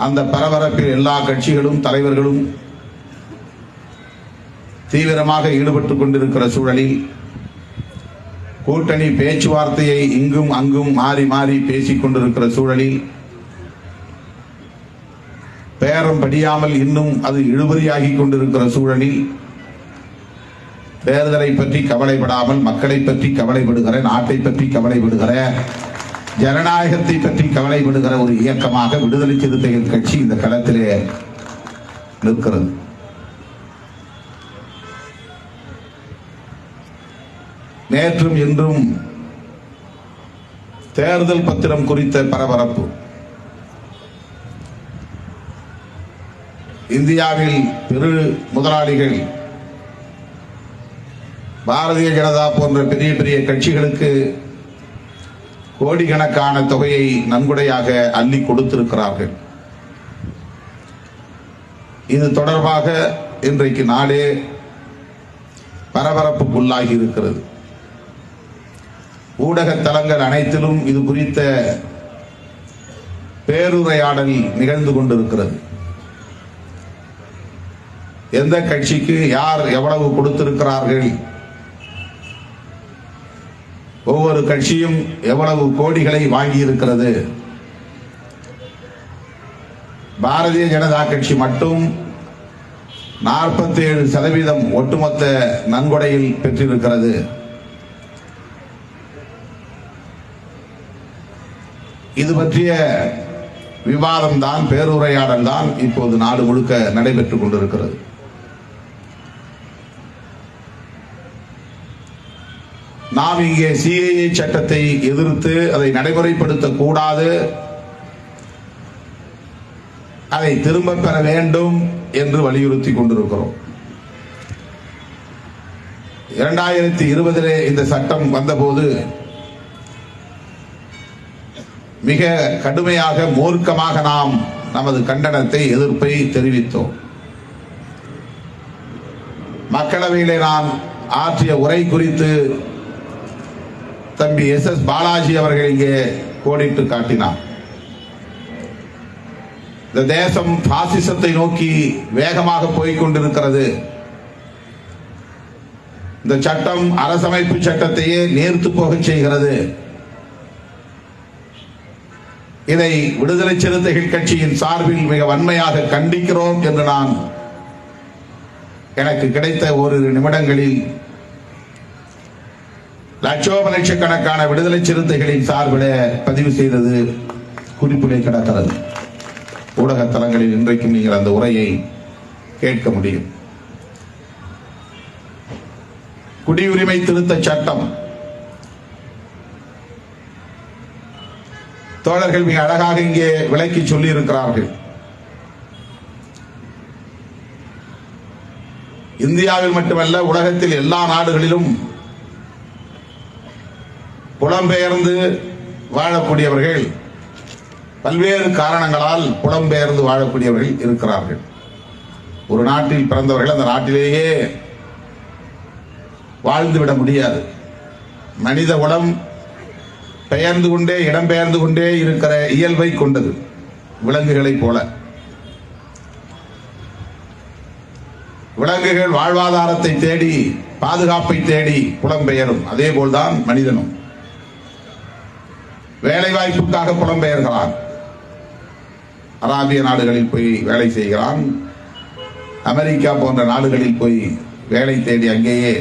அந்த பரபரப்பில் எல்லா கட்சிகளும் தலைவர்களும் தீவிரமாக ஈடுபட்டுக் கொண்டிருக்கிற சூழலில் கூட்டணி பேச்சுவார்த்தையை இங்கும் அங்கும் மாறி மாறி பேசிக் கொண்டிருக்கிற சூழலில் பேரம் படியாமல் இன்னும் அது இழுபறியாகி கொண்டிருக்கிற சூழலில் தேர்தலை பற்றி கவலைப்படாமல் மக்களை பற்றி கவலைப்படுகிற, நாட்டை பற்றி கவலைப்படுகிற, ஜனநாயகத்தை பற்றி கவலைப்படுகிற ஒரு இயக்கமாக விடுதலை சிறுத்தைகள் கட்சி இந்த களத்திலே நிற்கிறது. நேற்றும் இன்றும் தேர்தல் பத்திரம் குறித்த பரபரப்பு. இந்தியாவில் பெரு முதலாளிகள் பாரதிய ஜனதா போன்ற பெரிய பெரிய கட்சிகளுக்கு கோடிக்கணக்கான தொகையை நன்கொடையாக அள்ளி கொடுத்திருக்கிறார்கள். இது தொடர்பாக இன்றைக்கு நாடே பரபரப்புக்குள்ளாகி இருக்கிறது. ஊடக தளங்கள் அனைத்திலும் இது குறித்த பேருரையாடல் நிகழ்ந்து கொண்டிருக்கிறது. எந்த கட்சிக்கு யார் எவ்வளவு கொடுத்திருக்கிறார்கள், ஒவ்வொரு கட்சியும் எவ்வளவு கோடிகளை வாங்கி இருக்கிறது. பாரதிய ஜனதா கட்சி மட்டும் 47% ஒட்டுமொத்த நன்கொடையில் பெற்றிருக்கிறது. இது பற்றிய விவாதம் தான், பேருரையாடல் தான் இப்போது நாடு முழுக்க நடைபெற்றுக் கொண்டிருக்கிறது. நாம் இங்கே சிஏஏ சட்டத்தை எதிர்த்து அதை நடைமுறைப்படுத்தக் கூடாது, அதை திரும்ப பெற வேண்டும் என்று வலியுறுத்தி கொண்டிருக்கிறோம். 2020 இந்த சட்டம் வந்தபோது மிக கடுமையாக மூர்க்கமாக நாம் நமது கண்டனத்தை, எதிர்ப்பை தெரிவித்தோம். மக்களவையிலே நான் ஆற்றிய உரை குறித்து தம்பி SS பாலாஜி அவர்கள் இங்கே கோடிட்டு காட்டினார். இந்த தேசம் பாசிசத்தை நோக்கி வேகமாக போய்க் கொண்டிருக்கிறது. இந்த சட்டம் அரசமைப்பு சட்டத்தையே நேர்த்து போகச் செய்கிறது. இதை விடுதலை சிறுத்தைகள் கட்சியின் சார்பில் மிக வன்மையாக கண்டிக்கிறோம் என்று நான் எனக்கு கிடைத்த ஓரிரு நிமிடங்களில் லட்சோபலட்சக்கணக்கான விடுதலை சிறுத்தைகளின் சார்பில் பதிவு செய்தது குறிப்பிலே கிடக்கிறது. ஊடகத்தலங்களில் இன்றைக்கும் நீங்கள் அந்த உரையை கேட்க முடியும். குடியுரிமை திருத்த சட்டம் தோழர்கள் மிக அழகாக இங்கே விளக்கி சொல்லி இருக்கிறார்கள். இந்தியாவில் மட்டுமல்ல, உலகத்தில் எல்லா நாடுகளிலும் புலம்பெயர்ந்து வாழக்கூடியவர்கள், பல்வேறு காரணங்களால் புலம்பெயர்ந்து வாழக்கூடியவர்கள் இருக்கிறார்கள். ஒரு நாட்டில் பிறந்தவர்கள் அந்த நாட்டிலேயே வாழ்ந்துவிட முடியாது. மனித குலம் பெயர்ந்து கொண்டே, இடம்பெயர்ந்து கொண்டே இருக்கிற இயல்பை கொண்டது, விலங்குகளைப் போல. விலங்குகள் வாழ்வாதாரத்தை தேடி, பாதுகாப்பை தேடி புலம்பெயரும். அதே போல்தான் மனிதனும் வேலை வாய்ப்புக்காக புலம்பெயர்கிறான். அராபிய நாடுகளில் போய் வேலை செய்கிறான், அமெரிக்கா போன்ற நாடுகளில் போய் வேலை தேடி அங்கேயே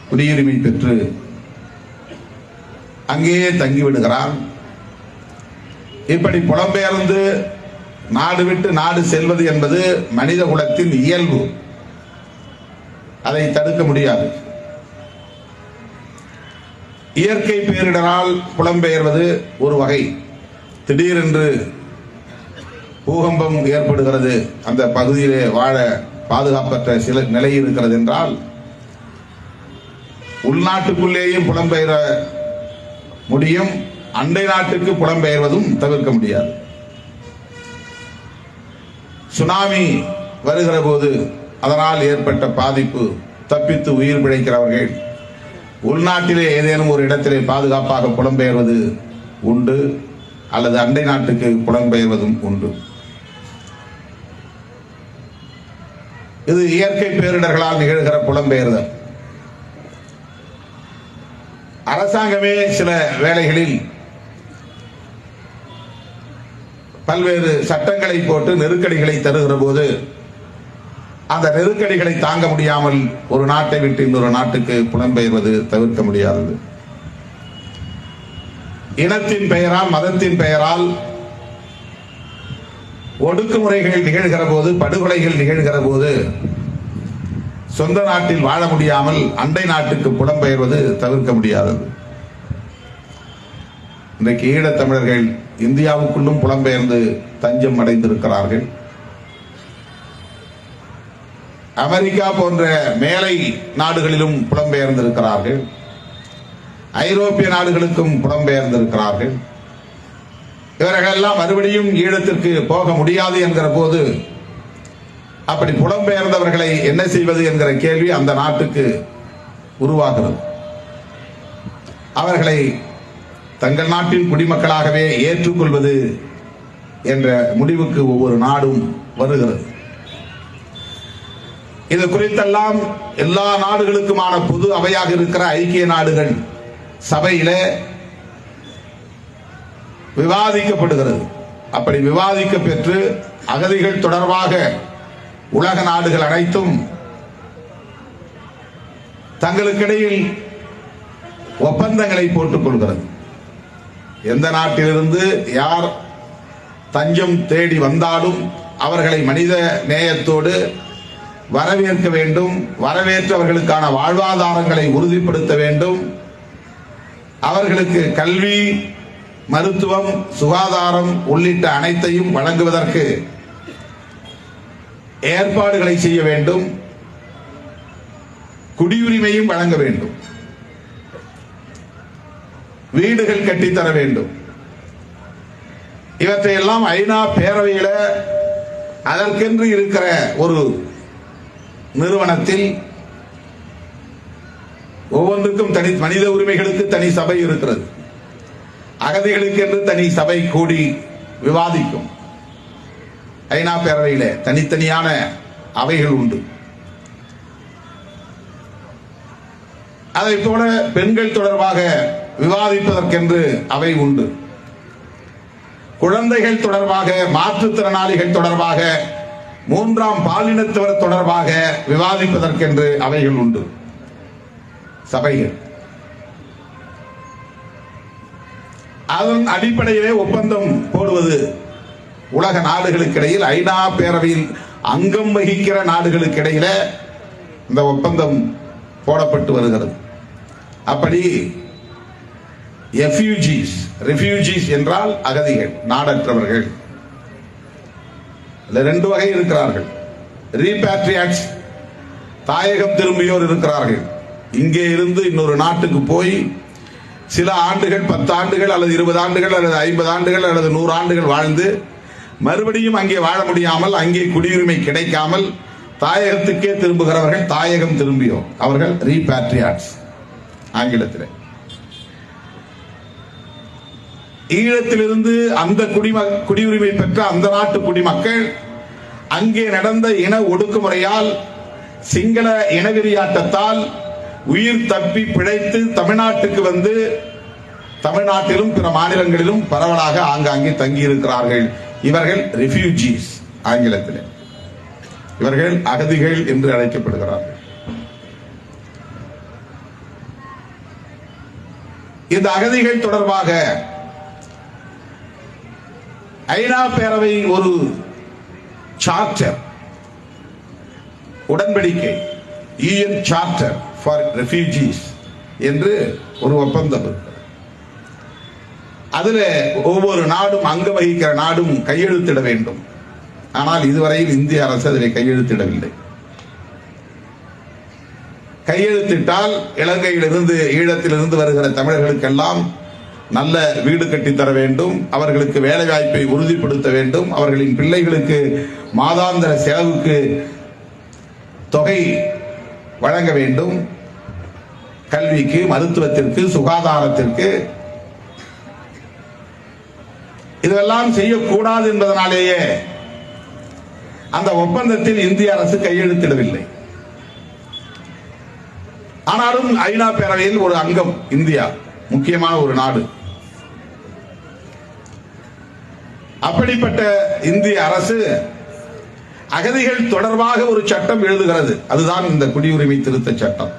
குடியுரிமை பெற்று அங்கேயே தங்கிவிடுகிறான். இப்படி புலம்பெயர்ந்து நாடு விட்டு நாடு செல்வது என்பது மனித குலத்தின் இயல்பு. அதை தடுக்க முடியாது. இயற்கை பேரிடரால் புலம்பெயர்வது ஒரு வகை. திடீரென்று பூகம்பம் ஏற்படுகிறது, அந்த பகுதியிலே வாழ பாதுகாப்பற்ற சில நிலை இருக்கிறது என்றால் உள்நாட்டுக்குள்ளேயும் புலம்பெயர முடியும், அண்டை நாட்டுக்கு புலம்பெயர்வதும் தவிர்க்க முடியாது. சுனாமி வருகிற போது அதனால் ஏற்பட்ட பாதிப்பு, தப்பித்து உயிர் பிழைக்கிறவர்கள் உள்நாட்டிலே ஏதேனும் ஒரு இடத்திலே பாதுகாப்பாக புலம்பெயர்வது உண்டு, அல்லது அண்டை நாட்டுக்கு புலம்பெயர்வதும் உண்டு. இது இயற்கை பேரிடர்களால் நிகழ்கிற புலம்பெயர்தல். அரசாங்கமே சில வேளைகளில் பல்வேறு சட்டங்களை போட்டு நெருக்கடிகளை தருகிற போது அந்த நெருக்கடிகளை தாங்க முடியாமல் ஒரு நாட்டை விட்டு இன்னொரு நாட்டுக்கு புலம்பெயர்வது தவிர்க்க முடியாதது. இனத்தின் பெயரால், மதத்தின் பெயரால் ஒடுக்குமுறைகள் நிகழ்கிற போது, படுகொலைகள் நிகழ்கிற போது சொந்த நாட்டில் வாழ முடியாமல் அண்டை நாட்டுக்கு புலம்பெயர்வது தவிர்க்க முடியாதது. இன்றைக்கு ஈழத்தமிழர்கள் இந்தியாவுக்குள்ளும் புலம்பெயர்ந்து தஞ்சம் அடைந்திருக்கிறார்கள். அமெரிக்கா போன்ற மேலை நாடுகளிலும் புலம்பெயர்ந்திருக்கிறார்கள். ஐரோப்பிய நாடுகளுக்கும் புலம்பெயர்ந்திருக்கிறார்கள். இவர்கள் எல்லாம் மறுபடியும் ஈழத்திற்கு போக முடியாது என்கிற போது அப்படி புலம்பெயர்ந்தவர்களை என்ன செய்வது என்கிற கேள்வி அந்த நாட்டுக்கு உருவாகிறது. அவர்களை தங்கள் நாட்டின் குடிமக்களாகவே ஏற்றுக்கொள்வது என்ற முடிவுக்கு ஒவ்வொரு நாடும் வருகிறது. இது குறித்தெல்லாம் எல்லா நாடுகளுக்குமான பொது அவையாக இருக்கிற ஐக்கிய நாடுகள் சபையில விவாதிக்கப்படுகிறது. அப்படி விவாதிக்க பெற்று அகதிகள் தொடர்பாக உலக நாடுகள் அனைத்தும் தங்களுக்கிடையில் ஒப்பந்தங்களை போட்டுக் கொள்கிறது. எந்த நாட்டிலிருந்து யார் தஞ்சம் தேடி வந்தாலும் அவர்களை மனித நேயத்தோடு வரவேற்க வேண்டும், வரவேற்று அவர்களுக்கான வாழ்வாதாரங்களை உறுதிப்படுத்த வேண்டும், அவர்களுக்கு கல்வி, மருத்துவம், சுகாதாரம் உள்ளிட்ட அனைத்தையும் வழங்குவதற்கு ஏற்பாடுகளை செய்ய வேண்டும், குடியுரிமையும் வழங்க வேண்டும், வீடுகள் கட்டித்தர வேண்டும். இவற்றையெல்லாம் ஐநா பேரவையில அதற்கென்று இருக்கிற ஒரு நிறுவனத்தில் ஒவ்வொன்றுக்கும் தனி மனித உரிமைகளுக்கு தனி சபை இருக்கிறது. அகதிகளுக்கு என்று தனி சபை கூடி விவாதிக்கும். ஐநா பேரவையில தனித்தனியான அவைகள் உண்டு. அதை போல பெண்கள் தொடர்பாக விவாதிப்பதற்கென்று அவை உண்டு. குழந்தைகள் தொடர்பாக, மாற்றுத்திறனாளிகள் தொடர்பாக, மூன்றாம் பாலினத்தவர் தொடர்பாக விவாதிப்பதற்கென்று அவைகள் உண்டு, சபைகள். அதன் அடிப்படையிலே ஒப்பந்தம் போடுவது உலக நாடுகளுக்கு இடையில், ஐநா பேரவையில் அங்கம் வகிக்கிற நாடுகளுக்கு இடையில இந்த ஒப்பந்தம் போடப்பட்டு வருகிறது. அப்படி ரெஃப்யூஜிஸ் என்றால் அகதிகள், நாடற்றவர்கள். ரெண்டு வகை இருக்கிறார்கள். ரீபேட்ரியாட்ஸ், தாயகம் திரும்பியோர் இருக்கிறார்கள். இங்கே இருந்து இன்னொரு நாட்டுக்கு போய் சில ஆண்டுகள், 10 ஆண்டுகள் அல்லது 20 ஆண்டுகள் அல்லது 50 ஆண்டுகள் அல்லது 100 ஆண்டுகள் வாழ்ந்து மறுபடியும் அங்கே வாழ முடியாமல், அங்கே குடியுரிமை கிடைக்காமல் தாயகத்துக்கே திரும்புகிறவர்கள் தாயகம் திரும்பியோர். அவர்கள் ரீபேட்ரியாட்ஸ் ஆங்கிலத்தில். ஈழத்திலிருந்து அந்த குடியுரிமை பெற்ற அந்த நாட்டு குடிமக்கள் அங்கே நடந்த இன ஒடுக்குமுறையால், சிங்கள இனவெறியாட்டத்தால் உயிர் தப்பி பிழைத்து தமிழ்நாட்டுக்கு வந்து தமிழ்நாட்டிலும் பிற மாநிலங்களிலும் பரவலாக ஆங்காங்கே தங்கி இருக்கிறார்கள். இவர்கள் ரெஃப்யூஜிஸ் ஆங்கிலத்தில். இவர்கள் அகதிகள் என்று அழைக்கப்படுகிறார்கள். இந்த அகதிகள் தொடர்பாக ஐநா பேரவை ஒரு சார்ட்டர், உடன்படிக்கை, UN சார்ட்டர் ஃபார் ரெஃப்யூஜிஸ் என்று ஒரு ஒப்பந்தம் இருக்கு. அதுல ஒவ்வொரு நாடும், அங்க வகிக்கிற நாடும் கையெழுத்திட வேண்டும். ஆனால் இதுவரையில் இந்திய அரசு அதில் கையெழுத்திடவில்லை. கையெழுத்திட்டால் இலங்கையிலிருந்து, ஈழத்திலிருந்து வருகிற தமிழர்களுக்கெல்லாம் நல்ல வீடு கட்டித்தர வேண்டும், அவர்களுக்கு வேலை வாய்ப்பை உறுதிப்படுத்த வேண்டும், அவர்களின் பிள்ளைகளுக்கு மாதாந்திர செலவுக்கு தொகை வழங்க வேண்டும், கல்விக்கு, மருத்துவத்திற்கு, சுகாதாரத்திற்கு. இதெல்லாம் செய்யக்கூடாது என்பதனாலேயே அந்த ஒப்பந்தத்தில் இந்திய அரசு கையெழுத்திடவில்லை. ஆனாலும் ஐநா பேரவையில் ஒரு அங்கம் இந்தியா, முக்கியமான ஒரு நாடு. அப்படிப்பட்ட இந்திய அரசு அகதிகள் தொடர்பாக ஒரு சட்டம் எழுதுகிறது. அதுதான் இந்த குடியுரிமை திருத்த சட்டம்.